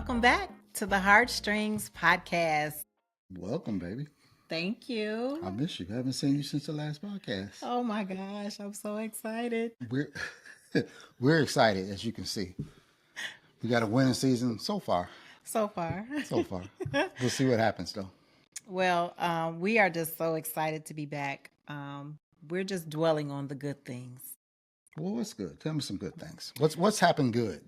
Welcome back to the Heartstrings podcast. Welcome, baby. Thank you. I miss you. I haven't seen you since the last podcast. Oh my gosh, I'm so excited. We're we're excited, as you can see. We got a winning season so far. So far. So far. We'll see what happens though. Well, we are just so excited to be back. We're just dwelling on the good things. Well, what's good? Tell me some good things. What's happened good?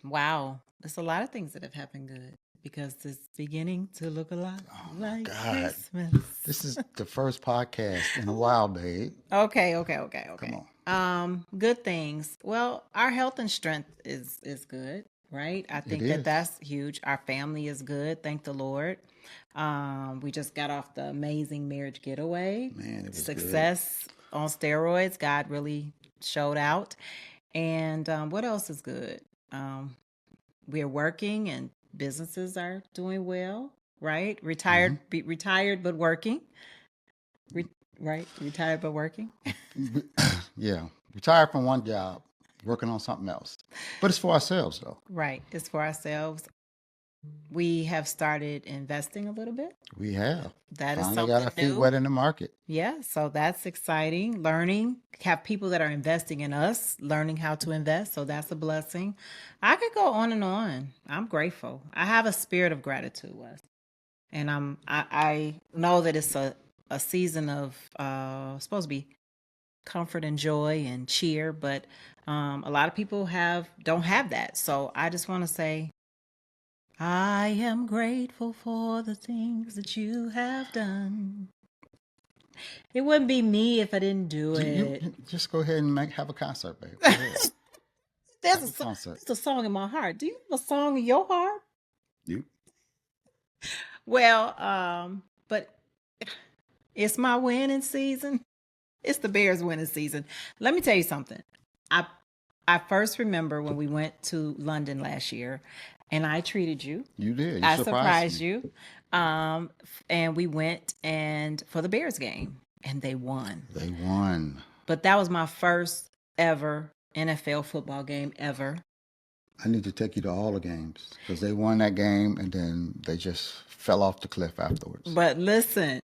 Wow, there's a lot of things that have happened good because it's beginning to look a lot like God. Christmas. This is the first podcast in a while, babe. Okay. Come on. Good things. Well, our health and strength is good, right? I think is. that's huge. Our family is good, thank the Lord. We just got off the amazing marriage getaway. Man, it was Success on steroids. God really showed out. And what else is good? We're working and businesses are doing well, right? Retired but working. Right? Retired but working. Yeah. Retired from one job, working on something else. But it's for ourselves though. Right. It's for ourselves. We have started investing a little bit. We have. That is Finally something got our feet new. wet in the market. Yeah, so that's exciting. Learning, have people that are investing in us, learning how to invest. So that's a blessing. I could go on and on. I'm grateful. I have a spirit of gratitude, Wes. And I know that it's a season of supposed to be comfort and joy and cheer, but a lot of people don't have that. So I just want to say I am grateful for the things that you have done. It wouldn't be me if I didn't do it. You just go ahead and have a concert, babe. Go ahead. There's concert. a song in my heart. Do you have a song in your heart? You. Well, but it's my winning season. It's the Bears' winning season. Let me tell you something. I first remember when we went to London last year, and I treated you. You did. I surprised you. And we went and for the Bears game, and they won. They won. But that was my first ever NFL football game ever. I need to take you to all the games because they won that game and then they just fell off the cliff afterwards. But listen,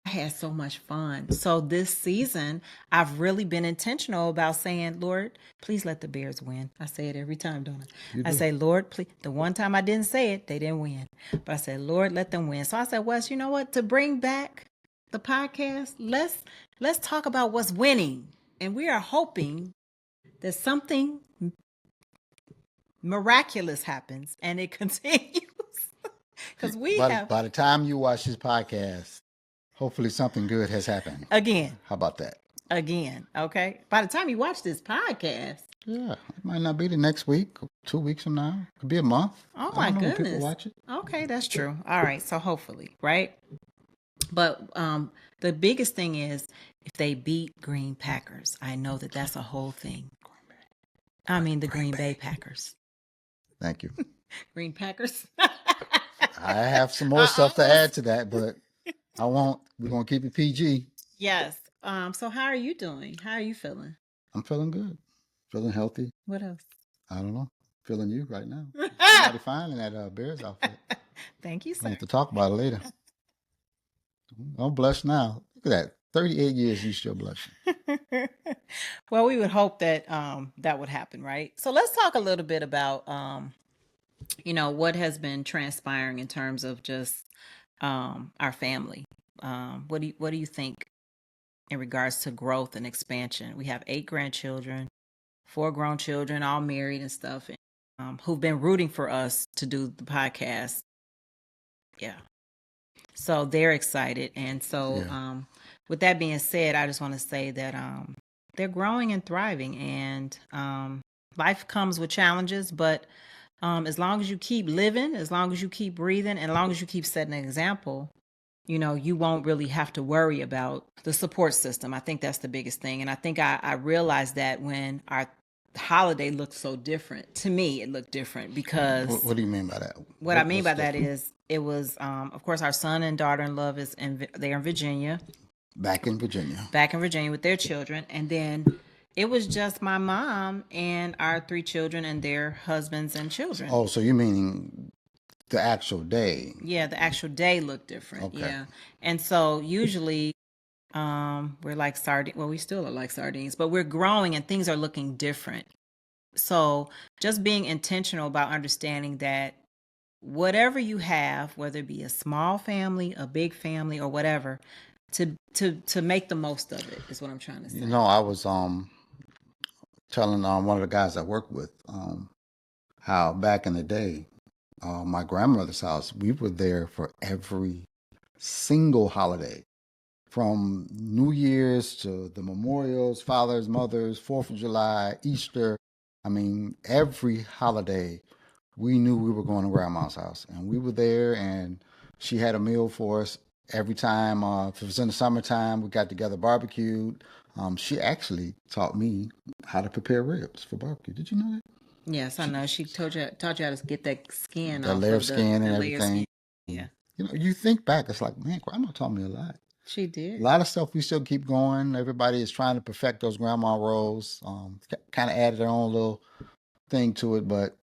I had so much fun. So this season, I've really been intentional about saying, Lord, please let the Bears win. I say it every time, don't I? I say, Lord, please. The one time I didn't say it, they didn't win. But I said, Lord, let them win. So I said, Wes, you know what? To bring back the podcast, let's talk about what's winning. And we are hoping that something miraculous happens and it continues. Because by the time you watch this podcast, hopefully something good has happened. Again. How about that? Again, okay? By the time you watch this podcast. Yeah, it might not be the next week, 2 weeks from now. It could be a month. Oh, my goodness. When people watch it. Okay, that's true. All right, so hopefully, right? But the biggest thing is if they beat Green Packers. I know that that's a whole thing. I mean the Green Bay Packers. Thank you. Green Packers. I have some more stuff to add to that, but I won't. We're going to keep it PG. Yes. So how are you doing? How are you feeling? I'm feeling good. Feeling healthy. What else? I don't know. Feeling you right now. Mighty fine in that Bears outfit. Thank you, sir. We'll have to talk about it later. Don't blush now. Look at that. 38 years, you still blushing. Well, we would hope that that would happen, right? So let's talk a little bit about what has been transpiring in terms of just our family. What do you think in regards to growth and expansion? We have 8 grandchildren, 4 grown children, all married and stuff, who've been rooting for us to do the podcast. Yeah. So they're excited. And so with that being said, I just want to say that they're growing and thriving, and life comes with challenges, but as long as you keep living, as long as you keep breathing, and as long as you keep setting an example, you won't really have to worry about the support system. I think that's the biggest thing. And I think I realized that when our holiday looked so different. To me, it looked different because... What do you mean by that? What I mean by that is it was, of course, our son and daughter-in-law they're in Virginia. Back in Virginia with their children. And then It was just my mom and our three children and their husbands and children. Oh, so you meaning the actual day? Yeah, the actual day looked different. Okay. Yeah. And so usually we're like sardine. Well, we still are like sardines, but we're growing and things are looking different. So just being intentional about understanding that whatever you have, whether it be a small family, a big family, or whatever, to make the most of it is what I'm trying to You say. know, I was telling one of the guys I work with how back in the day, my grandmother's house, we were there for every single holiday, from New Year's to the memorials, fathers, mothers, 4th of July, Easter. I mean, every holiday we knew we were going to grandma's house, and we were there, and she had a meal for us every time. If it was in the summertime, we got together, barbecued. She actually taught me how to prepare ribs for barbecue. Did you know that? Yes, I She, know. She taught you how to get that skin that off layer of of skin the and layer skin. everything. Yeah, You know, you think back, it's like, man, grandma taught me a lot. she A did. lot of stuff we still keep going. Everybody is trying to perfect those grandma rolls. Kind of added their own little thing to it, but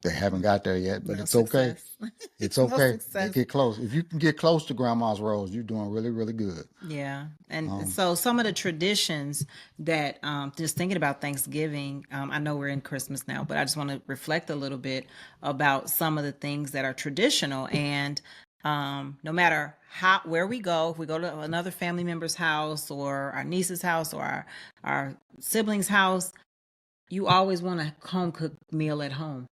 they haven't got there yet. But No it's okay. success. It's No okay. They success. get close. If you can get close to grandma's rolls, you're doing really, really good. Yeah. And Um, so some of the traditions that just thinking about Thanksgiving, I know we're in Christmas now, but I just want to reflect a little bit about some of the things that are traditional. And no matter how where we go, if we go to another family member's house or our niece's house or our sibling's house, you always want a home cooked meal at home,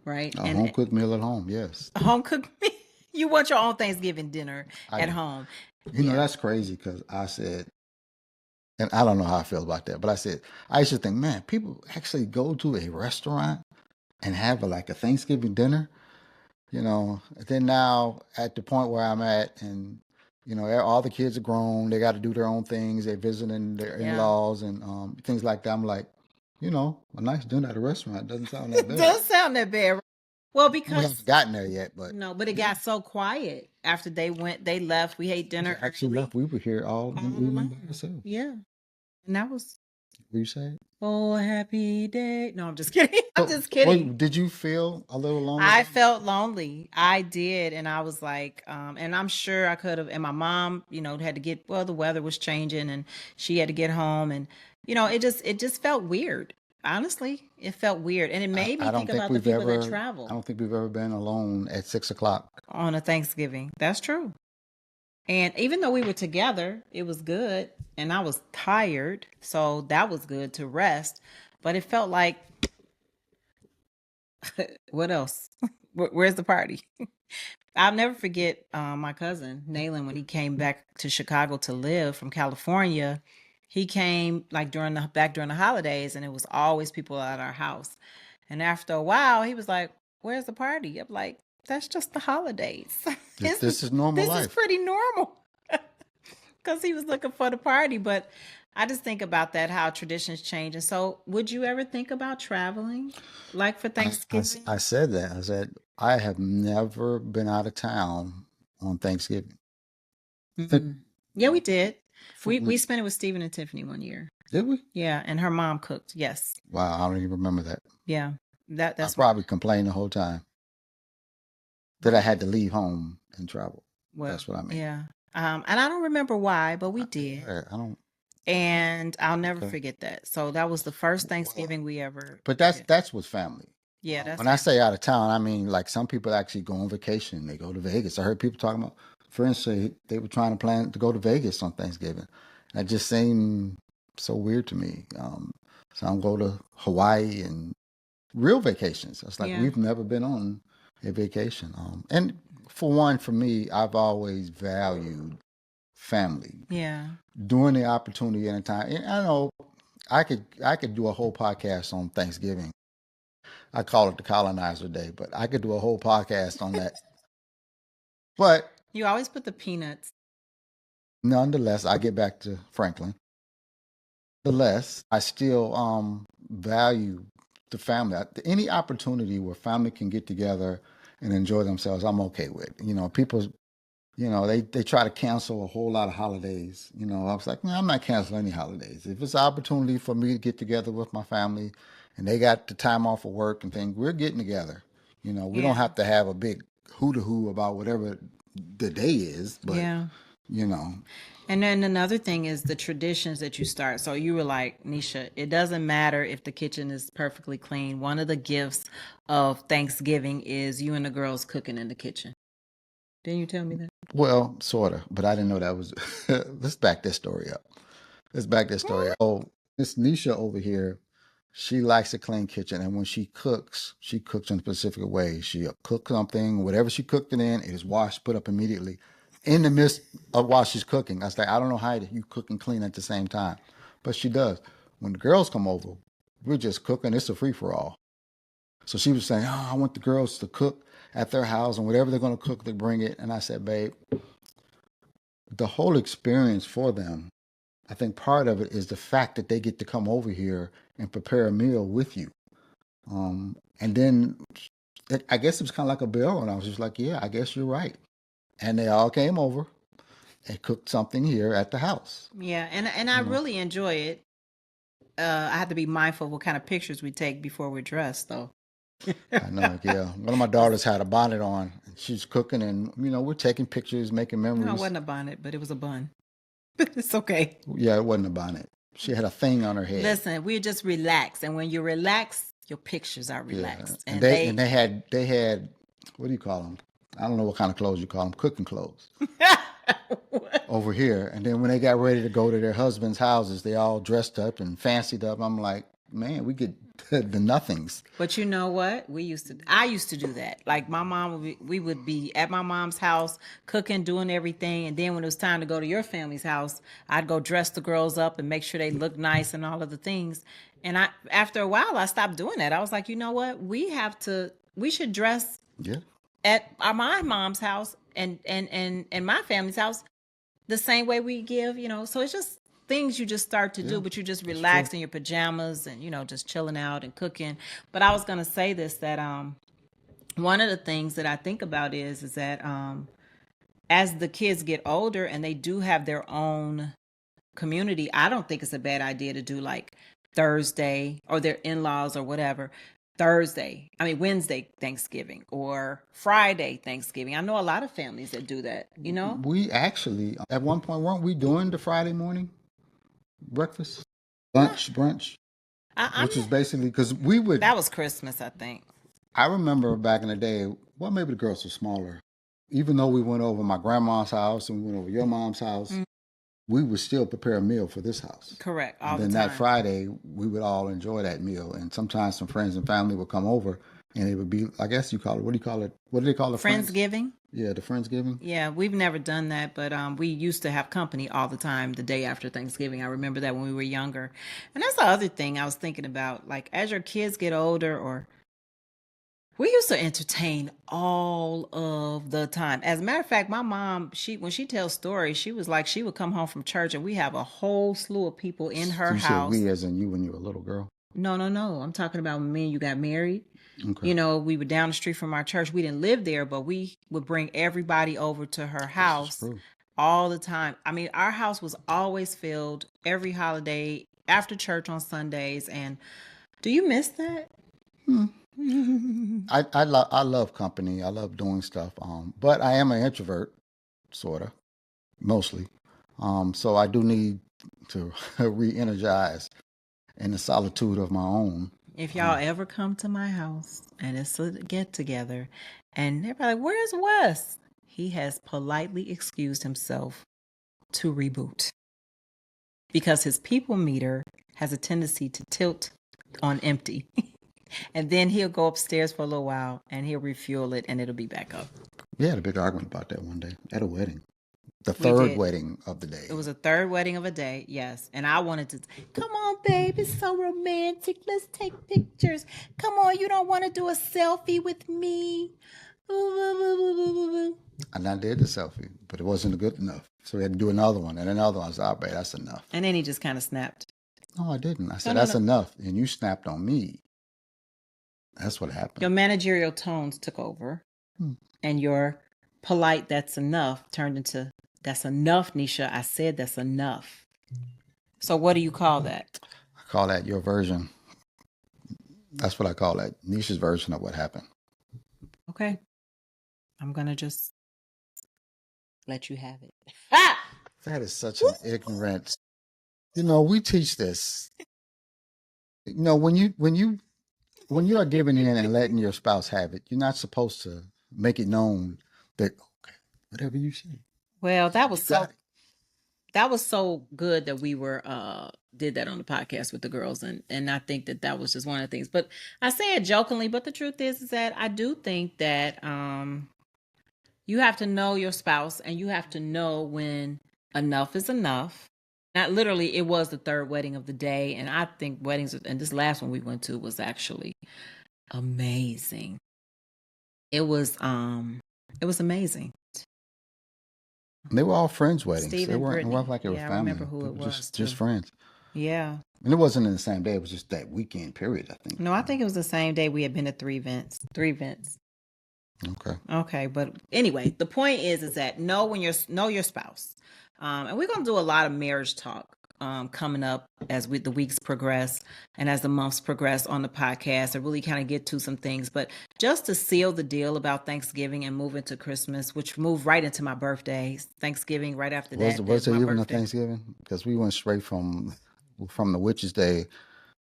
right? a home And cooked meal at home, yes, a home cooked meal. You want your own Thanksgiving dinner I at do. home. You know, Yeah. that's crazy because I said, and I don't know how I feel about that, but I said, I used to think, man, people actually go to a restaurant and have like a Thanksgiving dinner. You know, and then now at the point where I'm at, and you know, all the kids are grown, they got to do their own things, they're visiting their Yeah. in-laws and things like that. I'm like, you know, a nice dinner at a restaurant doesn't sound that It bad. does sound that bad. Well, We haven't because gotten there yet, but no, but it yeah, got so quiet after they left. We ate they dinner actually early left. We were here all all evening by alone. ourselves. Yeah, and that was What you say? oh happy day. No, I'm just kidding. I'm So, just kidding. did you feel a little lonely? I felt lonely. I did, and I was like, and I'm sure I could have. And my mom, had to get. Well, the weather was changing, and she had to get home, and it just felt weird. Honestly, it felt weird, and it made me I don't think think about the we've people that ever. I travel don't think we've ever been alone at 6 o'clock. on a Thanksgiving. That's true. And even though we were together, it was good. And I was tired. So that was good to rest. But it felt like, what else? Where's the party? I'll never forget my cousin, Nayland, when he came back to Chicago to live from California. He came like during the holidays, and it was always people at our house. And after a while, he was like, "Where's the party?" I'm like, "That's just the holidays. This is normal This is life. pretty normal." Because he was looking for the party. But I just think about that, how traditions change. And so, would you ever think about traveling, like for Thanksgiving? I said that. I said I have never been out of town on Thanksgiving. Think Yeah, we did. We for, spent it with Stephen and Tiffany one year. did we? Yeah, and her mom cooked. Yes. Wow, I don't even remember that. Yeah. I That's probably complained the whole time that I had to leave home and travel. well, That's what I mean. yeah. And I don't remember why, but we did. I don't. And I'll never Okay. forget that. So that was the first Well, Thanksgiving we ever but did. that's with family. Yeah, that's When I family. say out of town, I mean like some people actually go on vacation. They go to Vegas. I heard people talking about friends say they were trying to plan to go to Vegas on Thanksgiving. That just seemed so weird to me. Some go to Hawaii and real vacations. It's like Yeah. we've never been on a vacation. And for one, for me, I've always valued family. Yeah. During the opportunity and the time, and I know I could do a whole podcast on Thanksgiving. I call it the colonizer day, but I could do a whole podcast on that. But You always put the peanuts. nonetheless, I get back to Franklin. Nonetheless, I still value the family. Any opportunity where family can get together and enjoy themselves, I'm okay with. You know, people You know, they try to cancel a whole lot of holidays. You know, I was like, no, I'm not canceling any holidays. If it's an opportunity for me to get together with my family and they got the time off of work and things, we're getting together. You know, we don't Yeah. have to have a big hoo about whatever the day is, but, Yeah. you know, And then another thing is the traditions that you start. So you were like, Nisha, it doesn't matter if the kitchen is perfectly clean. One of the gifts of Thanksgiving is you and the girls cooking in the kitchen. Didn't you tell me that? well, sort of, but I didn't know that was. Let's back this story up. Let's back this story up. Oh, Miss Nisha over here, she likes a clean kitchen, and when she cooks in a specific way. She'll cook something, whatever she cooked it in, it is washed, put up immediately. In the midst of while she's cooking, I was like, I don't know how you cook and clean at the same time, but she does. When the girls come over, we're just cooking. It's a free for all. So she was saying, "Oh, I want the girls to cook at their house, and whatever they're going to cook, they bring it." And I said, "Babe, the whole experience for them, I think part of it is the fact that they get to come over here and prepare a meal with you. And then I guess it was kind of like a bill, and I was just like, yeah, I guess you're right. And they all came over and cooked something here at the house. Yeah, and I You know, really enjoy it. I have to be mindful of what kind of pictures we take before we're dressed, though. I know, yeah. One of my daughters had a bonnet on, and she's cooking, and we're taking pictures, making No, it memories. wasn't a bonnet, but it was a bun. It's okay. Yeah, it wasn't a bonnet. She had a thing on her head. Listen, we just relax, and when you relax, your pictures are Yeah, relaxed, and and they had what do you call them? I don't know what kind of clothes you call them, cooking clothes over here. And then when they got ready to go to their husbands' houses, they all dressed up and fancied up. I'm like, man, we get the nothings. But you know what? I used to do that. Like my mom we would be at my mom's house cooking, doing everything. And then when it was time to go to your family's house, I'd go dress the girls up and make sure they look nice and all of the things. And after a while, I stopped doing that. I was like, you know what? We should dress Yeah, at my mom's house and my family's house the same way we give, so it's just things you just start to yeah, do, but you just that's true. relax in your pajamas and just chilling out and cooking. But I was going to say this, that one of the things that I think about is that as the kids get older and they do have their own community, I don't think it's a bad idea to do like Thursday, or their in-laws or whatever, Wednesday Thanksgiving, or Friday Thanksgiving. I know a lot of families that do that. We actually, at one point, weren't we doing the Friday morning breakfast, lunch, brunch, I'm which is basically because we would. That was Christmas, I think. I remember back in the day, well, maybe the girls were smaller. Even though we went over my grandma's house and we went over your mom's house, we would still prepare a meal for this house. Correct, And all the then that time. Friday, we would all enjoy that meal. And sometimes some friends and family would come over and it would be, I guess you call it, what do you call it? What do they call the friends? Friendsgiving. Yeah, the Friendsgiving. Yeah, we've never done that, but we used to have company all the time the day after Thanksgiving. I remember that when we were younger. And that's the other thing I was thinking about. Like, as your kids get older, or we used to entertain all of the time. As a matter of fact, my mom, when she tells stories, she was like, she would come home from church and we have a whole slew of people in her You said house. we as in you when you were a little girl. No, no, no. I'm talking about when me and you got married. Okay. We were down the street from our church. We didn't live there, but we would bring everybody over to her This is house true. all the time. I mean, our house was always filled every holiday, after church on Sundays. And do you miss that? Hmm. I love company. I love doing stuff. But I am an introvert, sort of, mostly. So I do need to re-energize in the solitude of my own. If y'all ever come to my house and it's a get together and everybody like, where's Wes? He has politely excused himself to reboot because his people meter has a tendency to tilt on empty. And then he'll go upstairs for a little while and he'll refuel it and it'll be back up. We had a big argument about that one day at a wedding. The We third did. wedding of the day. It was a third wedding of a day, yes. And I wanted to, come on, babe, it's so romantic. Let's take pictures. Come on, you don't want to do a selfie with me? And I did the selfie, but it wasn't good enough. So we had to do another one and another one. I said, all right, that's enough. And then he just kind of snapped. No, I didn't. I said, No, that's no. enough. And you snapped on me. That's what Your happened. managerial tones took over, Hmm. and your polite that's enough turned into that's enough, Neesha. I said that's enough. So what do you call that? I call that your version. That's what I call that. Nisha's version of what happened. Okay. I'm going to just let you have it. Ha! That is such an ignorant. We teach this. When you are giving in and letting your spouse have it, you're not supposed to make it known that okay, whatever you say. Well, that You was got so it. that was so good that we were did that on the podcast with the girls, and I think that that was just one of the things. But I say it jokingly, but the truth is that I do think that you have to know your spouse, and you have to know when enough is enough. Not literally, it was the third wedding of the day, and I think weddings, and this last one we went to was actually amazing. It was amazing. And they were all friends' weddings. Steve They and weren't. It wasn't Brittany. like they were Yeah, I remember family. who They it were was just too. friends. Yeah. And it wasn't in the same day. It was just that weekend period. I think. No, I think it was the same day we had been to three events. Three events. Okay. Okay, but anyway, the point is that know your spouse, and we're gonna do a lot of marriage talk coming up as the weeks progress and as the months progress on the podcast. I really kind of get to some things, but just to seal the deal about Thanksgiving and move into Christmas, which moved right into my birthday. Thanksgiving right after Was that was is there my even a birthday. Thanksgiving? Because we went straight from the witch's day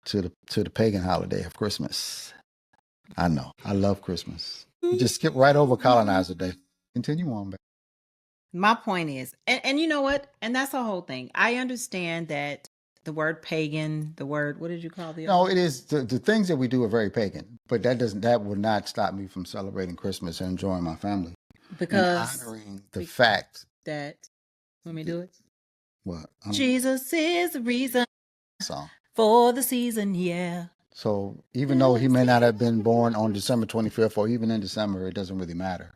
to the pagan holiday of Christmas. I know. I love Christmas. You just skip right over colonizer day. Continue on, babe. My point is, and you know what? And that's the whole thing. I understand that the word pagan, the word, what did you call the other No, one? it is the things that we do are very pagan, but that will not stop me from celebrating Christmas and enjoying my family and Because honoring the fact that, let me that do it. what Jesus is the reason song. for the season, yeah. So even though he may not have been born on December 25th or even in December, it doesn't really matter.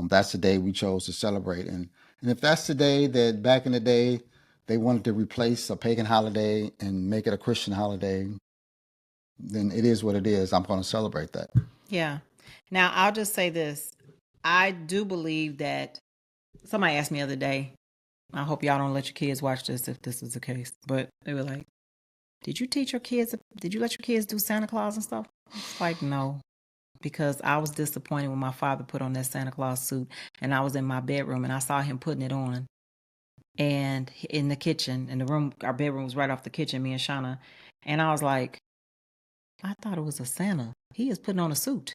That's the day we chose to celebrate, and if that's the day that back in the day they wanted to replace a pagan holiday and make it a Christian holiday, then it is what it is. I'm going to celebrate that. Yeah. Now, I'll just say this. I do believe that somebody asked me the other day, I hope y'all don't let your kids watch this if this is the case, but they were like, did you let your kids do Santa Claus and stuff? It's like, no, because I was disappointed when my father put on that Santa Claus suit and I was in my bedroom and I saw him putting it on and in the kitchen, in the room, our bedroom was right off the kitchen, me and Shauna. And I was like, I thought it was a Santa. He is putting on a suit.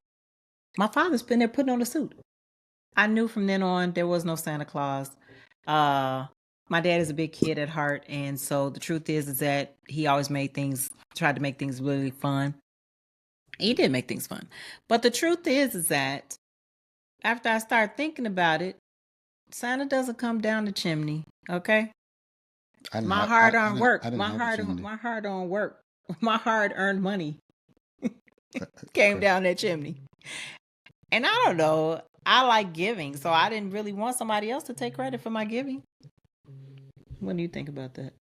My father's been there putting on a suit. I knew from then on there was no Santa Claus. Uh, my dad is a big kid at heart, and so the truth is that he always tried to make things really fun. He did make things fun, but the truth is that after I started thinking about it, Santa doesn't come down the chimney. Okay, my hard earned I work, didn't have a chimney. my hard earned work, my hard earned money came Okay. down that chimney. And I don't know. I like giving, so I didn't really want somebody else to take credit for my giving. What do you think about that?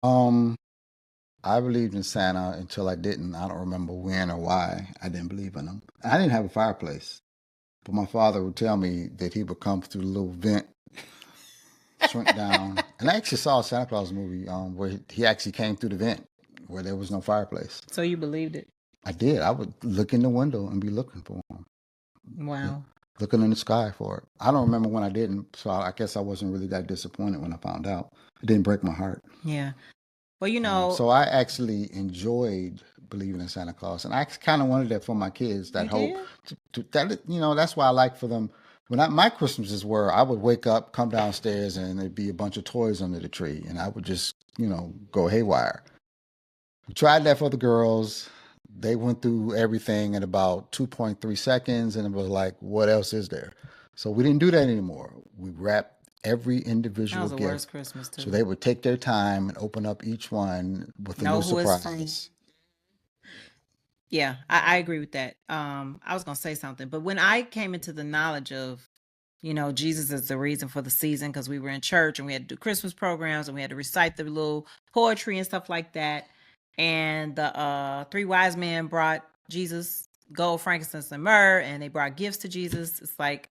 I believed in Santa until I didn't. I don't remember when or why I didn't believe in him. I didn't have a fireplace, but my father would tell me that he would come through the little vent, shrink down. And I actually saw a Santa Claus movie where he actually came through the vent where there was no fireplace. So you believed it? I did. I would look in the window and be looking for him, Wow. looking in the sky for it. I don't remember when I didn't, so I guess I wasn't really that disappointed when I found out. It didn't break my heart. Yeah. Well, you know, So I actually enjoyed believing in Santa Claus, and I kind of wanted that for my kids. That you hope, did? that that's why I like for them. My Christmases were, I would wake up, come downstairs, and there'd be a bunch of toys under the tree, and I would just go haywire. We tried that for the girls. They went through everything in about 2.3 seconds, and it was like, what else is there? So we didn't do that anymore. We wrapped every That individual was the worst gift Christmas so too. they would take their time and open up each one with a Know new who it's from. surprise. Yeah, I agree with that. I was gonna say something, but when I came into the knowledge of, Jesus is the reason for the season because we were in church and we had to do Christmas programs and we had to recite the little poetry and stuff like that. And the three wise men brought Jesus gold, frankincense, and myrrh, and they brought gifts to Jesus. It's like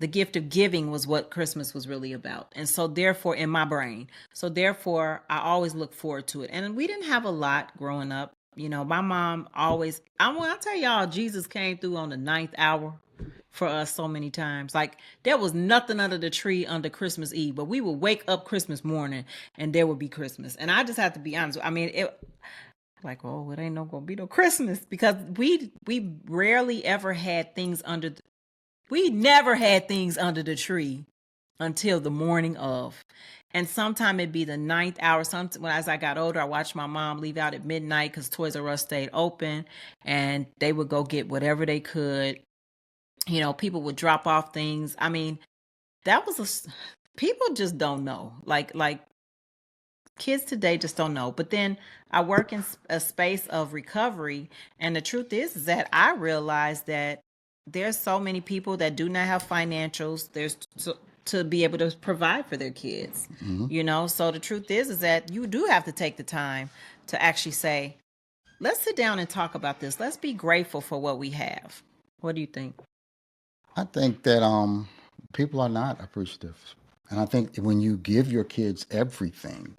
the gift of giving was what Christmas was really about. And so therefore in my brain, so therefore I always look forward to it. And we didn't have a lot growing up. My mom always, I'll tell y'all, Jesus came through on the ninth hour for us so many times. Like there was nothing under the tree under Christmas Eve, but we would wake up Christmas morning and there would be Christmas. And I just have to be honest. I mean, like, oh, it ain't gonna be no Christmas because we rarely ever had things we never had things under the tree until the morning of. And sometime it'd be the ninth hour. When as I got older, I watched my mom leave out at midnight because Toys R Us stayed open, and they would go get whatever they could. People would drop off things. I mean, that was people just don't know. Like kids today just don't know. But then I work in a space of recovery, and the truth is that I realized that there's so many people that do not have financials. There's to be able to provide for their kids. So the truth is that you do have to take the time to actually say, let's sit down and talk about this. Let's be grateful for what we have. What do you think? I think that people are not appreciative, and I think when you give your kids everything,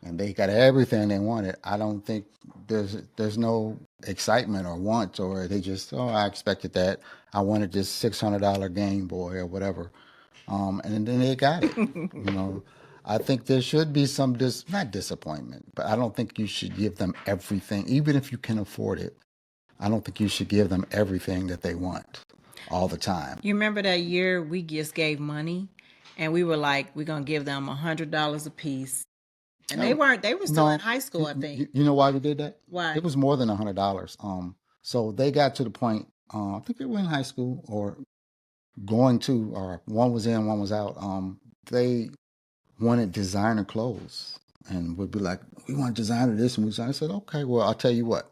and they got everything they wanted, I don't think there's no excitement or want, or they just, oh, I expected that. I wanted this $600 Game Boy or whatever, and then they got it. I think there should be some not disappointment, but I don't think you should give them everything, even if you can afford it. I don't think you should give them everything that they want all the time. You remember that year we just gave money, and we were like, we're gonna give them $100 a piece. And they were still in high school, I think. You know why we did that? Why? It was more than $100. So they got to the point, I think they were in high school or or one was in, one was out. They wanted designer clothes and would be like, we want designer this. And I said, okay, well, I'll tell you what.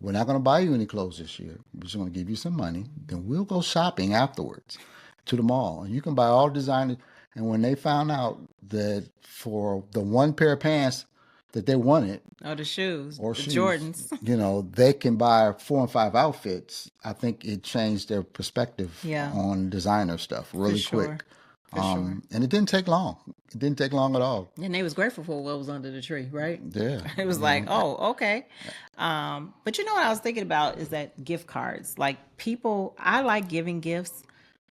We're not going to buy you any clothes this year. We're just going to give you some money. Then we'll go shopping afterwards to the mall. And you can buy all designer. And when they found out that for the one pair of pants that they wanted, or the shoes, or the shoes, Jordans, they can buy 4 and 5 outfits. I think it changed their perspective on designer stuff really quick. And it didn't take long. It didn't take long at all. And they was grateful for what was under the tree, right? Yeah. It was like, oh, okay. But what I was thinking about is that gift cards. Like I like giving gifts,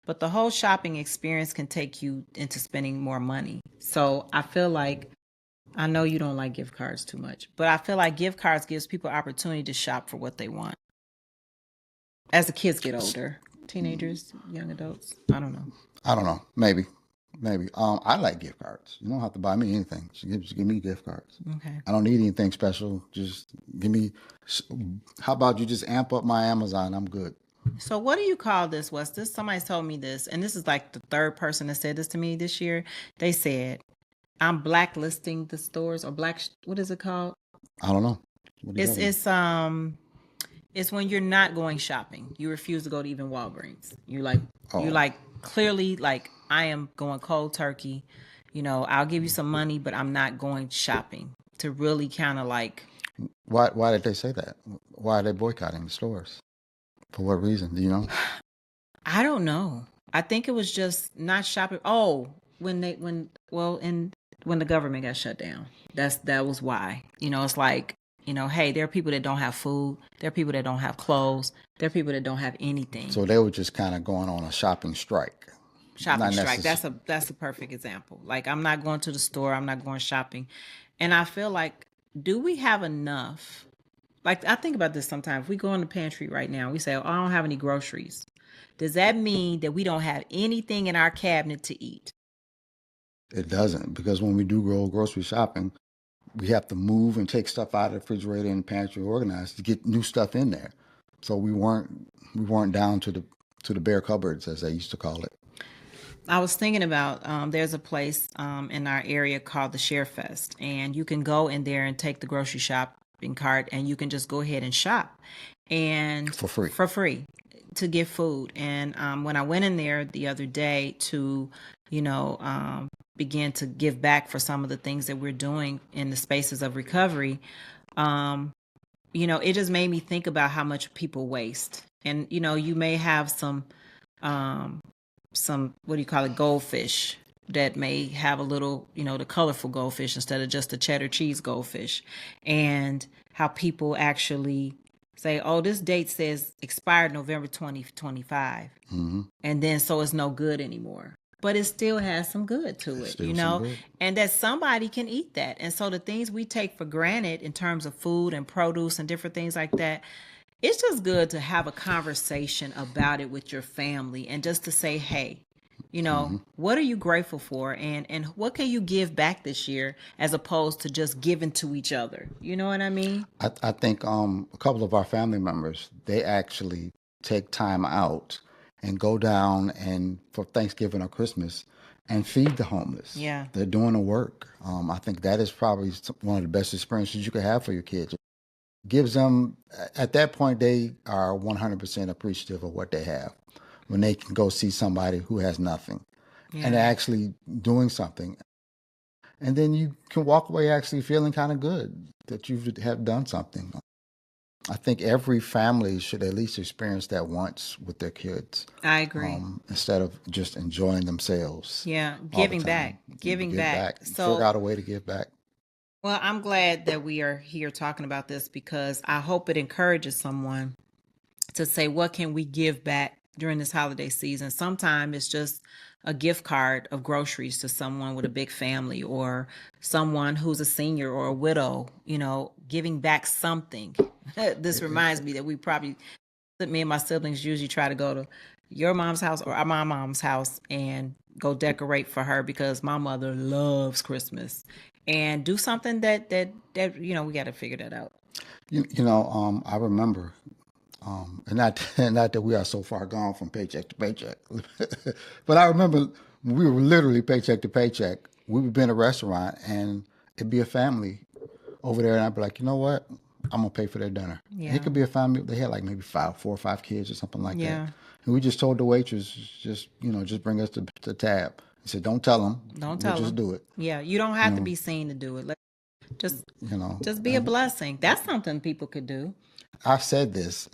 but the whole shopping experience can take you into spending more money. So I feel like, I know you don't like gift cards too much, but I feel like gift cards gives people opportunity to shop for what they want. As the kids get older, teenagers, young adults, I don't know. Maybe. I like gift cards. You don't have to buy me anything. Just give me gift cards. Okay. I don't need anything special. Just give me. How about you just amp up my Amazon? I'm good. So what do you call this, Wes? Somebody told me this, and this is like the third person that said this to me this year. They said, I'm blacklisting the stores, or what is it called? I don't know. It's when you're not going shopping. You refuse to go to even Walgreens. You're like clearly like, I am going cold turkey. I'll give you some money, but I'm not going shopping, to really kind of like. Why did they say that? Why are they boycotting the stores? For what reason? Do you know? I don't know. I think it was just not shopping. Oh, when the government got shut down. That was why. It's like, hey, there are people that don't have food. There are people that don't have clothes. There are people that don't have anything. So they were just kind of going on a shopping strike. That's a perfect example. Like, I'm not going to the store. I'm not going shopping. And I feel like, do we have enough? Like, I think about this sometimes. If we go in the pantry right now, we say, oh, I don't have any groceries. Does that mean that we don't have anything in our cabinet to eat? It doesn't, because when we do go grocery shopping, we have to move and take stuff out of the refrigerator and pantry organized to get new stuff in there. So we weren't down to the bare cupboards, as they used to call it. I was thinking about there's a place in our area called the Share Fest, and you can go in there and take the grocery shopping cart, and you can just go ahead and shop, and for free to get food. And when I went in there the other day to begin to give back for some of the things that we're doing in the spaces of recovery, it just made me think about how much people waste. And you may have some what do you call it, goldfish that may have a little, the colorful goldfish instead of just the cheddar cheese goldfish, and how people actually say, oh, this date says expired November 2025, and then so it's no good anymore. But it still has some good to It's it, still some good. and that somebody can eat that. And so the things we take for granted in terms of food and produce and different things like that, it's just good to have a conversation about it with your family and just to say, hey, what are you grateful for, and what can you give back this year, as opposed to just giving to each other. You know what I mean? I think a couple of our family members, they actually take time out and go down and for Thanksgiving or Christmas and feed the homeless. Yeah. They're doing the work. I think that is probably one of the best experiences you could have for your kids. Gives them, at that point, they are 100% appreciative of what they have when they can go see somebody who has nothing and they're Yeah. actually doing something. And then you can walk away actually feeling kind of good that you have done something. I think every family should at least experience that once with their kids, I agree. instead of just enjoying themselves Yeah, all the giving back, time. giving Give back. back, figure So, out a way to give back. well, I'm glad that we are here talking about this, because I hope it encourages someone to say, what can we give back during this holiday season? Sometimes it's just a gift card of groceries to someone with a big family, or someone who's a senior or a widow, giving back something. This reminds me that me and my siblings usually try to go to your mom's house or my mom's house and go decorate for her, because my mother loves Christmas, and do something that we got to figure that out. I remember, and not not that we are so far gone from paycheck to paycheck, but I remember when we were literally paycheck to paycheck. We would be in a restaurant and it'd be a family over there, and I'd be like, you know what? I'm gonna pay for their dinner. And it Yeah. could be a family. They had like maybe 4 or 5 kids or something like that. Yeah. And we just told the waitress, just bring us the tab. He said, don't tell them. Don't We'll tell just them. do it. Yeah, you don't You have to know, be seen to do it. Just you know. just be a And blessing. That's something people could do. I said this.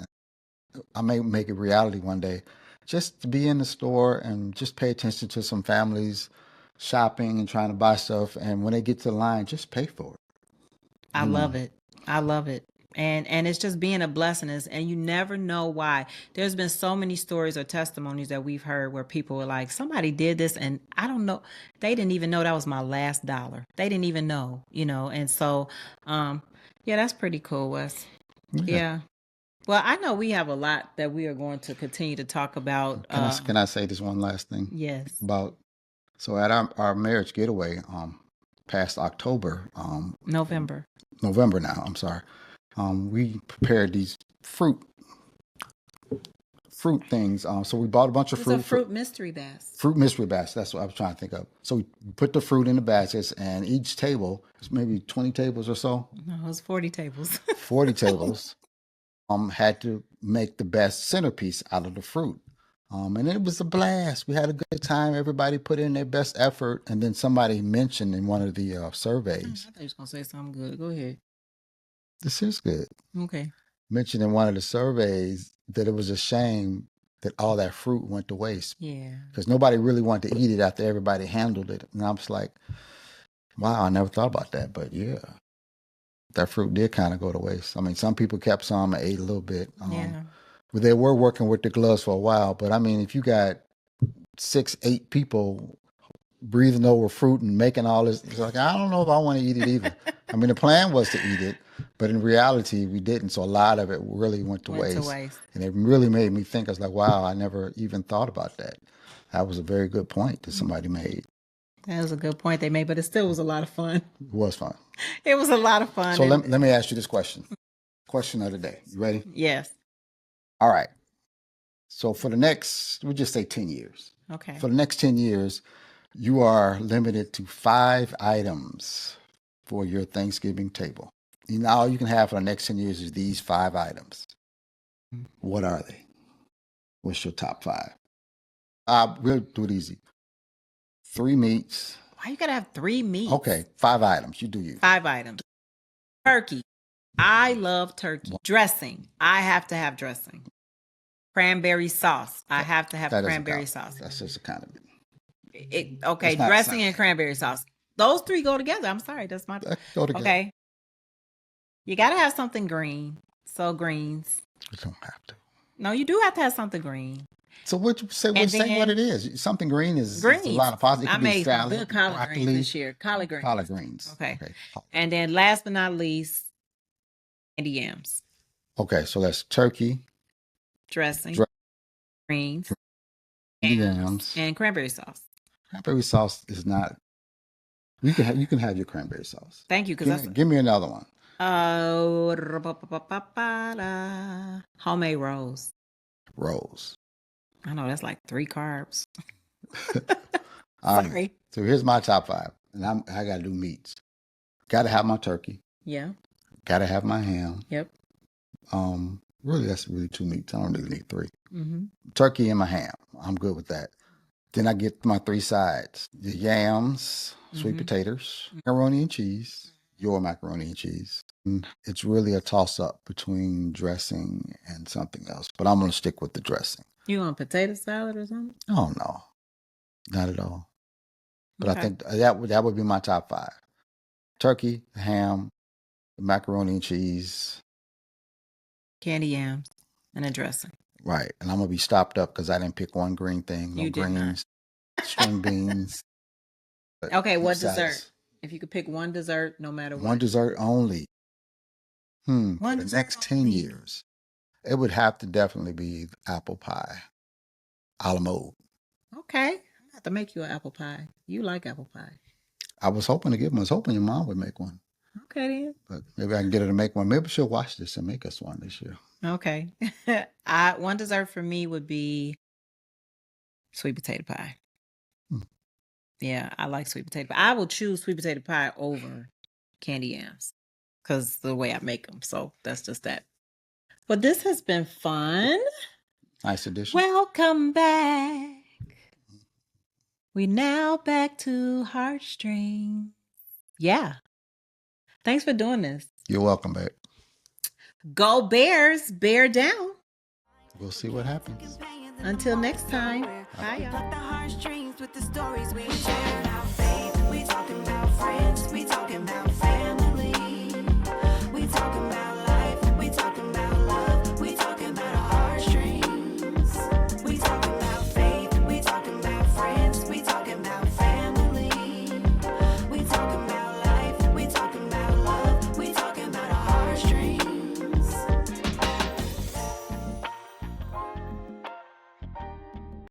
I may make it reality one day. Just to be in the store and just pay attention to some families shopping and trying to buy stuff. And when they get to the line, just pay for it. I You know, love it. I love it. And it's just being a blessing, and you never know why. There's been so many stories or testimonies that we've heard where people were like, somebody did this and I don't know, they didn't even know that was my last dollar. They didn't even know. And so yeah, that's pretty cool, Wes. yeah. Yeah. Well, I know we have a lot that we are going to continue to talk about. Can I say this one last thing Yes. about so at our marriage getaway, past October, November. November now, I'm sorry, we prepared these fruit things. So we bought a bunch of It's a fruit. fruit mystery bass. Fruit mystery baskets. That's what I was trying to think of. So we put the fruit in the baskets, and each table is maybe 20 tables or so, No, it was 40 tables. 40 tables, had to make the best centerpiece out of the fruit. And it was a blast. We had a good time. Everybody put in their best effort. And then somebody mentioned in one of the I surveys, thought you was going to say something good. Go ahead. this is good, Okay. mentioned in one of the surveys that it was a shame that all that fruit went to waste Yeah. because nobody really wanted to eat it after everybody handled it. And I was like, wow, I never thought about that. But yeah, that fruit did kind of go to waste. I mean, some people kept some and ate a little bit. Yeah. But they were working with the gloves for a while. But I mean, if you got 6, 8 people breathing over fruit and making all this, it's like, I don't know if I want to eat it either. I mean, the plan was to eat it, but in reality, we didn't. So a lot of it really went to waste. And it really made me think, I was like, wow, I never even thought about that. That was a very good point that somebody made. That was a good point they made, but it still was a lot of fun. It was fun. It was a lot of fun. So let me ask you this question. Question of the day. You ready? Yes. All right. So for the next, we'll just say 10 years. Okay. For the next 10 years, you are limited to 5 items for your Thanksgiving table. And all you can have for the next 10 years is these 5 items. What are they? What's your top 5? We'll do it easy. 3 meats. Why you gotta have 3 meats? Okay, 5 items. You do you. 5 items. Turkey. I love turkey. Dressing. I have to have dressing. Cranberry sauce. I have to have That doesn't cranberry count. sauce. That's just a kind of Okay, It's not dressing something. and cranberry sauce. Those three go together. I'm sorry, that's my That go together. okay. You gotta have something green. So greens. You don't have to. No, you do have to have something green. So what you say? And Say what then it is. Something green is a greens. lot of positive. It I could be made some salad, good collard broccoli, greens this year. Collard greens. collard greens. Okay. Okay. And then last but not least, candy yams. Okay. So that's turkey, Dressing, greens, yams, and cranberry sauce. cranberry sauce is not. You can have your cranberry sauce. Thank you, because Give me another one. Homemade rolls. Rolls. I know that's like 3 carbs. All Sorry. right. So here's my top 5, and I got to do meats. Got to have my turkey. Yeah. Got to have my ham. Yep. Really, that's really 2 meats. I don't really need 3. Mm-hmm. Turkey and my ham. I'm good with that. Then I get my 3 sides: the yams, sweet potatoes, macaroni and cheese. Your macaroni and cheese. It's really a toss up between dressing and something else, but I'm gonna stick with the dressing. You want potato salad or something? Oh no, not at all. But Okay. I think that would be my top 5: turkey, ham, macaroni and cheese, Candy yams, and a dressing. right. And I'm gonna be stopped up because I didn't pick one green thing. No You did not. greens, string beans. Okay, what sides. dessert? If you could pick one dessert, no matter what. One dessert only. For One the dessert next 10 only. years, it would have to definitely be apple pie, a la mode. Okay, I'm gonna have to make you an apple pie. You like apple pie. I was hoping to get one. I was hoping your mom would make one, Okay then. but maybe I can get her to make one. Maybe she'll watch this and make us one this year. Okay. One dessert for me would be sweet potato pie. Yeah, I like sweet potato pie. I will choose sweet potato pie over candy yams because the way I make them. So that's just that. But this has been fun. Nice addition. Welcome back. We now back to Heartstrings. Yeah. Thanks for doing this. You're welcome, babe. Go Bears, bear down. We'll see what happens. Until next time. Bye, Pluck the y'all. heartstrings with the stories we share.